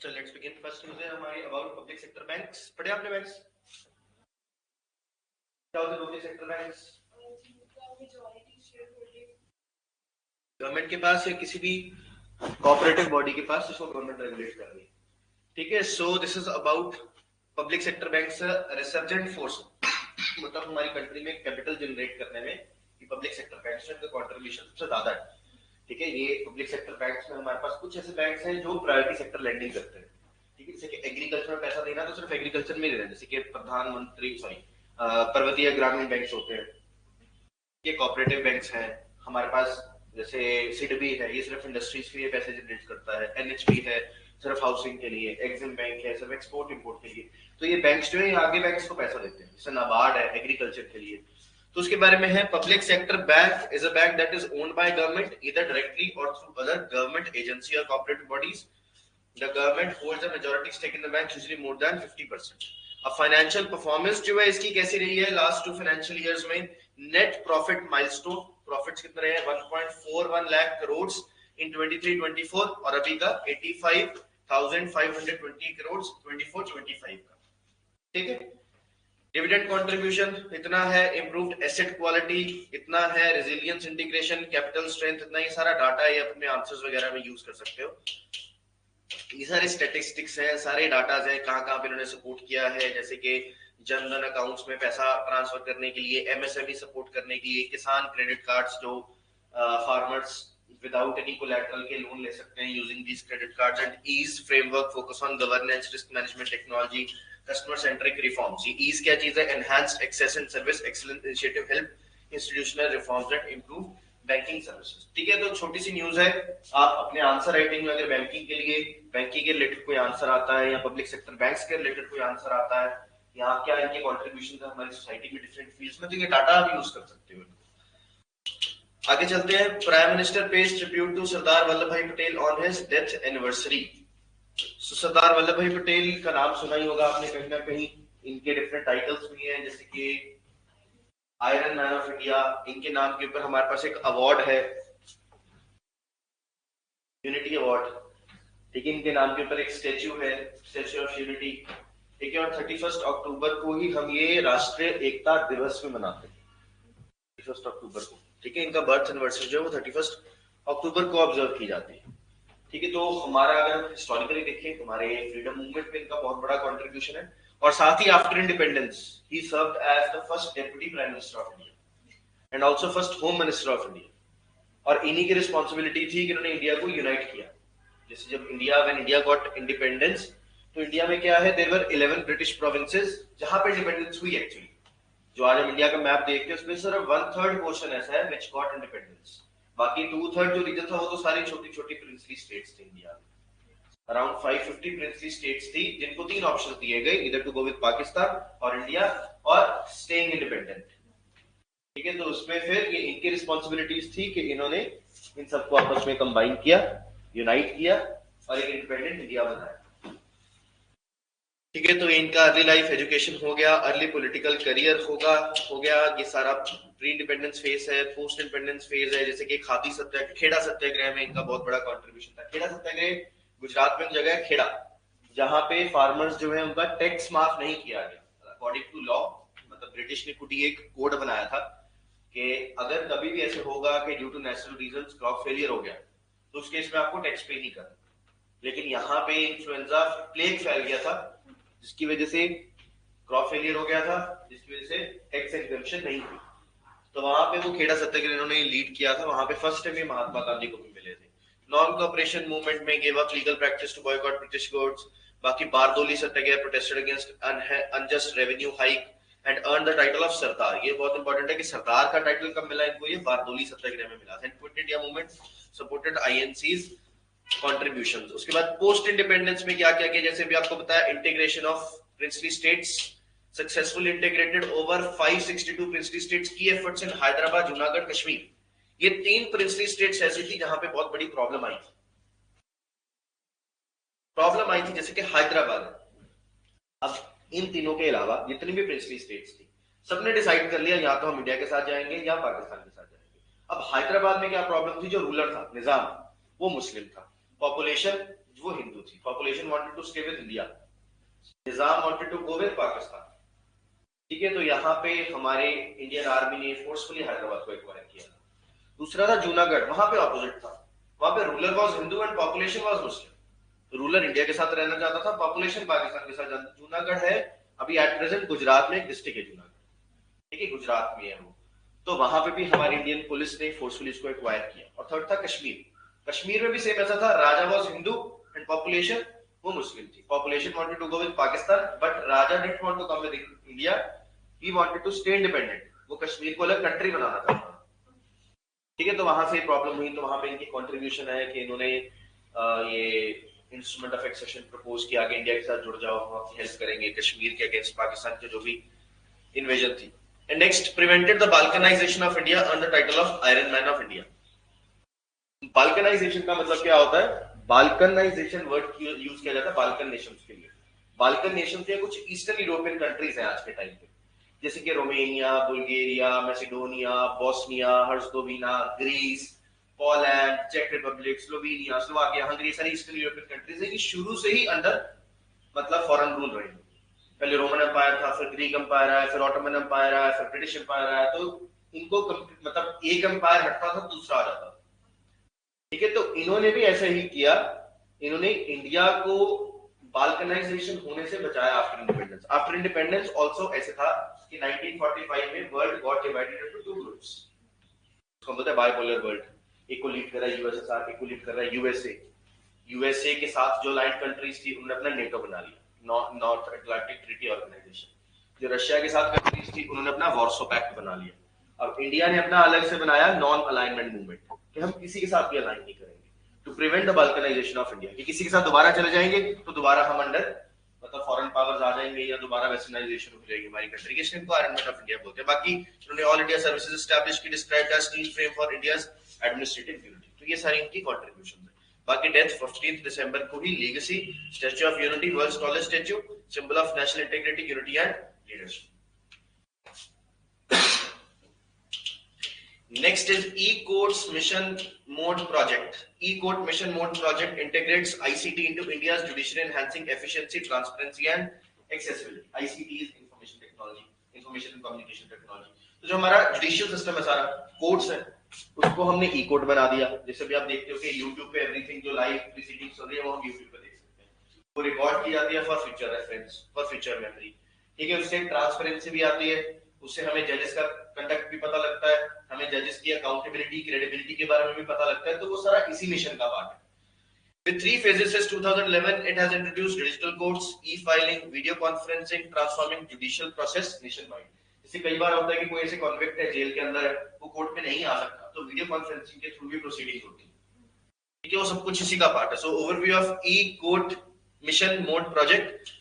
So let's begin. First news है हमारी about public sector banks. पढ़े आपने बैंक्स? क्या होते हैं पब्लिक सेक्टर बैंक्स? गवर्नमेंट के पास या किसी भी कोऑपरेटिव बॉडी के पास जिसको गवर्नमेंट रेगुलेट कर रही है. ठीक है. So this is about public sector banks resurgent force. मतलब हमारी कंट्री में कैपिटल जनरेट करने में पब्लिक सेक्टर बैंक्स का कंट्रीब्यूशन सबसे ज्यादा है. ठीक है. ये पब्लिक सेक्टर बैंक्स में हमारे पास कुछ ऐसे बैंक्स हैं जो प्रायोरिटी सेक्टर लेंडिंग करते हैं. ठीक है. जैसे कि एग्रीकल्चर में पैसा देना तो सिर्फ एग्रीकल्चर में ही देना. जैसे कि प्रधानमंत्री पर्वतीय ग्रामीण बैंक्स होते हैं. ये कोऑपरेटिव बैंक्स हैं हमारे पास. जैसे सिडबी है, ये सिर्फ इंडस्ट्रीज के लिए पैसे जनरेट करता है. एनएचबी है सिर्फ हाउसिंग के लिए. एक्सिम बैंक है सिर्फ एक्सपोर्ट इंपोर्ट के लिए. तो ये बैंक्स जो है आगे बैंक्स को पैसा देते हैं. जैसे नाबार्ड है एग्रीकल्चर के लिए. तो उसके बारे में है public sector bank is a bank that is owned by government either directly or through other government agency or cooperative bodies. The government holds a majority stake in the bank, usually more than 50%. अब financial performance जो है इसकी कैसी रही है last 2 financial years में. Net profit milestone profits कितने रहे हैं 1.41 लाख करोड़ इन 23-24 और अभी का 85,520 करोड़ 24-25 का. ठीक है. डिविडेंड कंट्रीब्यूशन इतना है. इंप्रूव्ड एसेट क्वालिटी इतना है. रेजिलियंस इंटीग्रेशन कैपिटल स्ट्रेंथ इतना. ये सारा डाटा है, अपने आंसर्स वगैरह में यूज कर सकते हो. ये सारे स्टैटिस्टिक्स हैं, सारे डाटाज हैं कहां कहां पे इन्होंने सपोर्ट किया है. जैसे कि जनधन अकाउंट्स में पैसा ट्रांसफर करने के लिए, एमएसएमई सपोर्ट करने के लिए, किसान क्रेडिट कार्ड्स जो फार्मर्स विदाउट एनी कोलैटरल के लोन ले सकते हैं using these credit cards. And EASE framework focus on governance risk management technology customer centric reforms. ये ईज क्या चीज है? Enhanced access and service excellent initiative help institutional reforms that improve banking services. ठीक है. तो छोटी सी न्यूज है. आप अपने आंसर राइटिंग में अगर बैंकिंग के रिलेटेड कोई आंसर आता है या पब्लिक सेक्टर बैंक्स के रिलेटेड कोई आंसर आता है या क्या इनके कंट्रीब्यूशन है हमारी सोसाइटी में डिफरेंट फील्ड्स में, तो ये डाटा आप यूज कर सकते हो. आगे चलते हैं. Prime minister pays tribute to Sardar Vallabh Bhai Patel on his death anniversary. Sardar Vallabh Bhai Patel का नाम सुना ही होगा आपने कहीं ना कहीं. इनके डिफरेंट टाइटल्स भी हैं जैसे कि आयरन मैन ऑफ इंडिया. इनके नाम के ऊपर हमारे पास एक अवार्ड है यूनिटी अवार्ड. ठीक है. इनके नाम के ऊपर एक स्टैच्यू है स्टैच्यू ऑफ यूनिटी. ठीक है. और 31 अक्टूबर को ही हम ये राष्ट्रीय एकता दिवस में मनाते हैं 31 अक्टूबर को. ठीक है. इनका बर्थ एनिवर्सरी जो है वो 31 अक्टूबर को ऑब्जर्व की जाती है. ठीक है. तो हमारा अगर हिस्टोरिकली देखें हमारे फ्रीडम मूवमेंट में इनका बहुत बड़ा कंट्रीब्यूशन है. और साथ ही after independence he served as the first deputy prime minister of India and also first home minister of India. और इन्हीं की रिस्पॉन्सिबिलिटी थी कि इन्होंने इंडिया को यूनाइट किया. जैसे जब व्हेन इंडिया गॉट इंडिपेंडेंस तो इंडिया में क्या है, देयर वर 11 ब्रिटिश प्रोविंसेस जहां पे इंडिपेंडेंस हुई एक्चुअली. जो आज हम इंडिया का मैप देखते हैं उसमें सिर्फ 1/3 पोर्शन ऐसा है व्हिच गॉट इंडिपेंडेंस. बाकी 2/3 जो रीजन था वो तो सारी छोटी छोटी प्रिंसली स्टेट्स थी इंडिया में. अराउंड 550 प्रिंसली स्टेट्स थी जिनको 3 ऑप्शंस दिए गए, इधर टू गो विद पाकिस्तान और इंडिया और स्टेइंग इंडिपेंडेंट. ठीक है. तो उसमें फिर ये इनकी रिस्पॉन्सिबिलिटीज थी कि इन्होंने इन सबको आपस में कंबाइन किया, यूनाइट किया और एक इंडिपेंडेंट इंडिया बनाया. ठीक है. तो इनका अर्ली लाइफ एजुकेशन हो गया, अर्ली पॉलिटिकल करियर हो गया. ये सारा प्री इंडिपेंडेंस फेज है, पोस्ट इंडिपेंडेंस फेज है. जैसे कि खादी सत्याग्रह, खेड़ा सत्याग्रह में इनका बहुत बड़ा कंट्रीब्यूशन था. खेड़ा सत्याग्रह गुजरात में जगह है खेड़ा, जहां पे फार्मर्स जो है उनका टैक्स माफ नहीं किया गया अकॉर्डिंग टू लॉ. मतलब ब्रिटिश ने खुद ही एक कोड बनाया था कि अगर कभी भी ऐसे होगा कि due to natural reasons crop failure हो गया तो उस केस में आपको टैक्स पे नहीं करना. लेकिन यहाँ पे इन्फ्लुएंजा प्लेग फैल गया था जिसकी वजह से क्रॉप फेलियर हो गया था, जिसकी वजह से टैक्स एग्जेम्पशन नहीं हुई. तो वहां पे वो खेड़ा सत्याग्रह इन्होंने लीड किया था. वहां पे फर्स्ट टाइम महात्मा गांधी को भी मिले थे. नॉन कोऑपरेशन मूवमेंट में give up legal practice to boycott British goods. बाकी Bardoli Satyagraha protested against unjust revenue hike and earn the title of Sardar. ये बहुत इंपॉर्टेंट है कि सरदार का टाइटल कब मिला इनको, ये बारदोली सत्याग्रह में मिला था. And quit India movement supported INC's contributions. उसके बाद पोस्ट इंडिपेंडेंस में क्या क्या किया, जैसे भी आपको बताया integration of princely states successfully integrated over 562 princely states. की एफर्ट्स इन हैदराबाद, जूनागढ़, कश्मीर. ये 3 प्रिंसली स्टेट्स ऐसी थी जहां पे बहुत बड़ी प्रॉब्लम आई थी. जैसे कि हैदराबाद. अब इन तीनों के अलावा जितनी भी प्रिंसली स्टेट्स थी सबने डिसाइड कर लिया या तो हम इंडिया के साथ जाएंगे या पाकिस्तान के साथ जाएंगे. अब हैदराबाद में क्या प्रॉब्लम थी, जो रूलर था निजाम वो मुस्लिम था. पॉपुलेशन वो हिंदू थी. Population wanted to stay with India. Nizam wanted to go with Pakistan. ठीक है, तो यहाँ पे हमारे इंडियन आर्मी ने फोर्सफुली हैदराबाद को एक्वायर किया. दूसरा था जूनागढ़. वहां पे ऑपोजिट था. वहां पे ruler was Hindu and population was Muslim. Ruler India के साथ रहना चाहता था, पॉपुलेशन पाकिस्तान के साथ. जूनागढ़ है अभी एट प्रेजेंट गुजरात में एक डिस्ट्रिक्ट है जूनागढ़. ठीक है, गुजरात में है वो. तो वहां पे भी हमारी इंडियन पुलिस ने फोर्सफुली इसको एक्वायर किया. और थर्ड था कश्मीर. कश्मीर में भी सेम ऐसा था. Raja was Hindu and population वो मुस्लिम थी. Population wanted to go with Pakistan but raja didn't want to come with India. He wanted to stay independent. वो कश्मीर को अलग कंट्री बनाना था. ठीक है, तो वहां से प्रॉब्लम हुई. तो वहां पे इनकी कंट्रीब्यूशन है कि इन्होंने ये इंस्ट्रूमेंट ऑफ एक्सेशन प्रपोज किया कि इंडिया के साथ जुड़ जाओ, हम आपकी हेल्प करेंगे कश्मीर के अगेंस्ट पाकिस्तान के जो भी इन्वेजन थी. And next, prevented the balkanisation of India earn the title of iron man of India. Balkanisation का मतलब क्या होता है? बाल्कनाइजेशन वर्ड यूज किया जाता है बाल्कन नेशंस के लिए. बाल्कन नेशंस या कुछ ईस्टर्न यूरोपियन कंट्रीज हैं आज के टाइम पे, जैसे कि Romania, Bulgaria, Macedonia, Bosnia, Herzegovina, Greece, Poland, चेक रिपब्लिक, स्लोवेनिया, स्लोवाकिया, हंगरी. सारी ईस्टर्न यूरोपियन कंट्रीज है कि शुरू से ही अंडर मतलब फॉरेन रूल रही. पहले रोमन एम्पायर था, फिर ग्रीक एम्पायर आया, फिर ऑटोमन एम्पायर आया, फिर ब्रिटिश एम्पायर आया. तो इनको मतलब एक एम्पायर हटता था दूसरा आ जाता. ठीक है, तो इन्होंने भी ऐसा ही किया. इन्होंने इंडिया को बाल्कनाइजेशन होने से बचाया after independence. After independence also ऐसे था कि 1945 में world got divided into two groups. उसको बोलते हैं बाइपोलर वर्ल्ड. एक को लीड कर रहा है यूएसएसआर, एक को लीड कर रहा है यूएसए. यूएसए के साथ जो लाइन कंट्रीज थी उन्होंने अपना नेटो बना लिया, नॉर्थ अटलांटिक ट्रीटी ऑर्गेनाइजेशन. जो रशिया के साथ कंट्रीज थी उन्होंने अपना वॉर्सो पैक्ट बना लिया. अब इंडिया ने अपना अलग से बनाया नॉन अलाइनमेंट मूवमेंट कि हम किसी के साथ भी अलाइन नहीं करेंगे to prevent the balkanisation of India. कि किसी के साथ दोबारा चले जाएंगे तो दोबारा हम अंडर मतलब फॉरेन पावर्स आ जाएंगे या दोबारा वेस्टर्नाइजेशन हो जाएगी हमारी कंट्री की. इसको आयरन मैन ऑफ इंडिया बोलते हैं. बाकी उन्होंने ऑल इंडिया सर्विसेज एस्टैब्लिश की, described as steel frame for India's administrative unity. तो ये सारी इनकी कंट्रीब्यूशन है. बाकी डेथ 15 दिसंबर को ही. Legacy, statue of unity, world's tallest statue, symbol of national integrity, unity and leadership. Next is E-Courts Mission Mode Project. E-Court Mission Mode Project integrates ICT into India's judiciary, enhancing efficiency, transparency and accessibility. ICT is information technology, information and communication technology. तो जो हमारा judicial system है सारा, courts है, उसको हमने e-court बना दिया. जैसे भी आप देखते हो कि YouTube पे एवरीथिंग जो लाइव प्रोसीडिंग्स हो रही है वो हम YouTube पे देख सकते हैं. वो रिकॉर्ड की जाती है for future reference, for future memory. ठीक है, उससे ट्रांसपेरेंसी भी आती है. उससे हमें जजेस का कंडक्ट भी पता लगता है, हमें जजेस की अकाउंटेबिलिटी, क्रेडिबिलिटी के बारे में भी पता लगता है. तो वो सारा इसी मिशन का पार्ट है. With 3 phases since 2011, it has introduced digital courts, e-filing, video conferencing, transforming judicial process nationwide. जैसे कई बार होता है कि कोई ऐसे कॉन्विक्ट है, जेल के अंदर है, वो कोर्ट में नहीं आ सकता, तो वीडियो कॉन्फ्रेंसिंग के थ्रू भी प्रोसीडिंग होती है. ठीक है, वो सब कुछ इसी का पार्ट है. So overview of e court mission mode project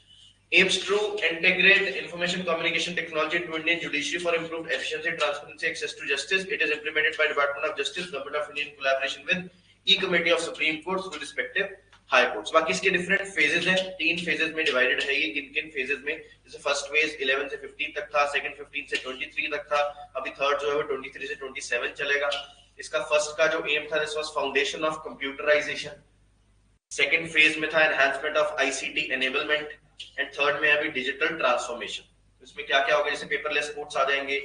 aims to integrate information communication technology into Indian judiciary for improved efficiency, transparency, access to justice. It is implemented by Department of Justice, Government of India in collaboration with E-Committee of Supreme Courts with respective high courts. बाकी इसके different phases हैं, 3 phases में divided है ये. किन phases में, जैसे first phase 11 से 15 तक था, second 15 से 23 तक था, अभी third जो है वो 23 से 27 चलेगा. इसका first का जो aim था, this was foundation of computerization. Second phase में था enhancement of ICT enablement. And third में अभी डिजिटल ट्रांसफॉर्मेशन. इसमें क्या क्या होगा, जैसे पेपरलेस कोर्ट्स आ जाएंगे,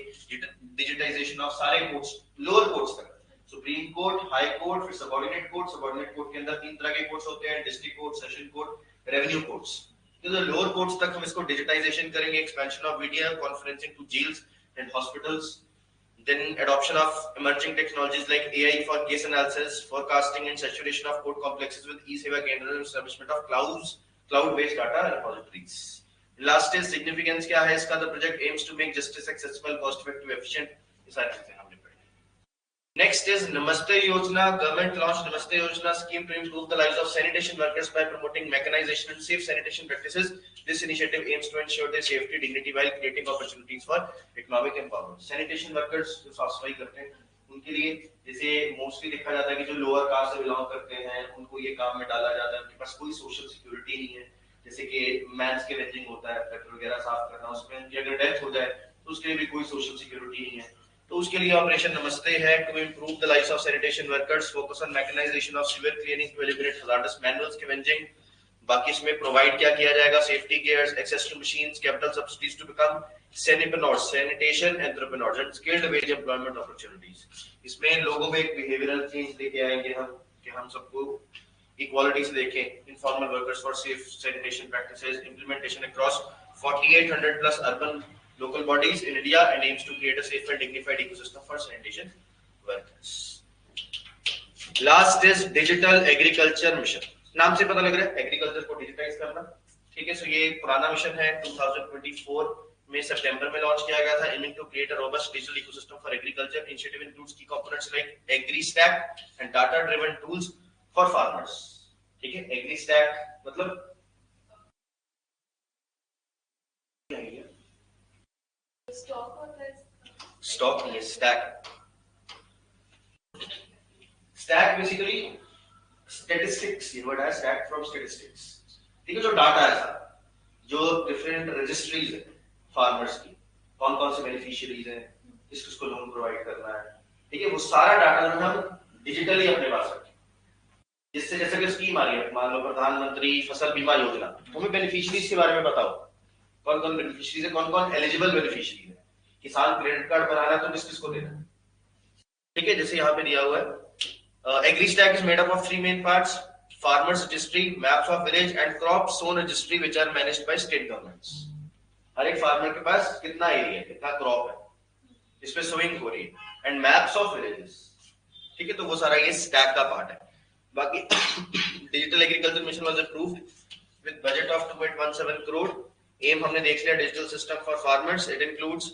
डिजिटाइजेशन ऑफ सारे कोर्ट्स, लोअर कोर्ट्स तक, सुप्रीम कोर्ट, हाई कोर्ट, फिर सबऑर्डिनेट कोर्ट. सबऑर्डिनेट कोर्ट के अंदर 3 तरह के कोर्ट्स होते हैं, district court, session court, revenue courts. तो लोअर कोर्ट्स तक हम इसको डिजिटाइजेशन करेंगे. Expansion of video conferencing to jails and hospitals. Then adoption of emerging technologies like AI for case analysis, forecasting and saturation of court complexes with e-seva Kendra and establishment of cloud-based data repositories. Last is significance क्या है इसका? The project aims to make justice accessible, cost-effective, efficient. ये सारी चीजें हमने पढ़ी. Next is Namaste Yojana. Government launched Namaste Yojana scheme to improve the lives of sanitation workers by promoting mechanization and safe sanitation practices. This initiative aims to ensure their safety, dignity while creating opportunities for economic empowerment. Sanitation workers जो साफ सफाई करते हैं उनके लिए जैसे mostly देखा जाता है कि जो लोअर कास्ट से बिलोंग करते हैं उनको ये काम में डाला जाता है. उनके पास कोई सोशल सिक्योरिटी नहीं है. जैसे कि मैंस के रेंजिंग होता है, पेट्रोल वगैरह साफ करना, उसमें उनकी अगर डेथ हो जाए तो उसके लिए भी कोई सोशल सिक्योरिटी नहीं है. तो उसके लिए ऑपरेशन नमस्ते है, to improve the lives of sanitation workers, focus on mechanisation of sewer cleaning to eliminate hazardous manual scavenging. बाकी इसमें प्रोवाइड क्या किया जाएगा, safety gears, access to machines, capital subsidies to become sanipreneurs, sanitation entrepreneurs and skilled wage employment opportunities. इसमें लोगों में एक behavioural change लेके आएंगे हम कि हम सबको इक्वालिटी से देखें। Informal workers for safe sanitation practices, implementation across 4800 plus urban local bodies in India and aims to create a safe and dignified ecosystem for sanitation workers. Last is digital agriculture mission. नाम से पता लग रहा है agriculture को digitise करना, ठीक है। सो ये पुराना मिशन है, 2024 में सितंबर में लॉन्च किया गया था, aiming to create a robust digital ecosystem for agriculture. Initiative includes key components like AgriStack and data driven tools for farmers, ठीक है। एग्रीस्टैक मतलब स्टॉक नहीं है, स्टैक। स्टैक बेसिकली स्टैटिस्टिक्स, ये वर्ड है स्टैक फ्रॉम स्टैटिस्टिक्स, ठीक है। जो डाटा है जो डिफरेंट रजिस्ट्रीज है फार्मर्स की, कौन कौन से बेनिफिशियरीज हैं, किस किसको लोन प्रोवाइड करना है, ठीक है। वो सारा डाटा जो हम डिजिटली अपने पास रखें, जिससे जैसे कि स्कीम आ रही है, मान लो प्रधानमंत्री फसल बीमा योजना, तुम्हें बेनिफिशियरीज के बारे में बताओ, कौन कौन बेनिफिशियरीज है, कौन कौन एलिजिबल बेनिफिशियरी है, किसान क्रेडिट कार्ड बनाना है तो किस किसको देना है, ठीक है। जैसे यहाँ पे दिया हुआ है, AgriStack is made up of 3 main parts, farmers registry, maps of village and crop sown registry which are managed by state governments. हर एक फार्मर के पास कितना एरिया है, कितना क्रॉप है, इसमें सोइंग हो रही है, एंड मैप्स ऑफ विलेजेस, ठीक है। तो वो सारा ये स्टैक का पार्ट है। बाकी digital agriculture mission was approved with budget of 2.17 crore. Um हमने देख लिया, digital system for farmers, it includes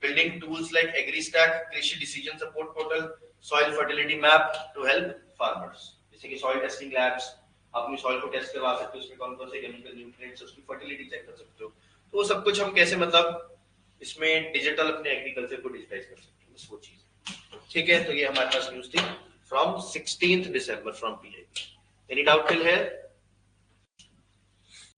building tools like AgriStack, कृषि decision support portal, soil fertility map to help farmers, जैसे कि soil testing labs, अपनी soil को test करवा सकते हो, उसमें कौन कौन से केमिकल न्यूट्रिएंट्स, उसकी फर्टिलिटी चेक कर सकते हो। तो वो सब कुछ हम कैसे मतलब इसमें डिजिटल अपने एग्रीकल्चर को डिजिटाइज कर सकते हैं, बस वो चीज, ठीक है। तो ये हमारे पास न्यूज थी from 16th December from PI। Any doubt till here?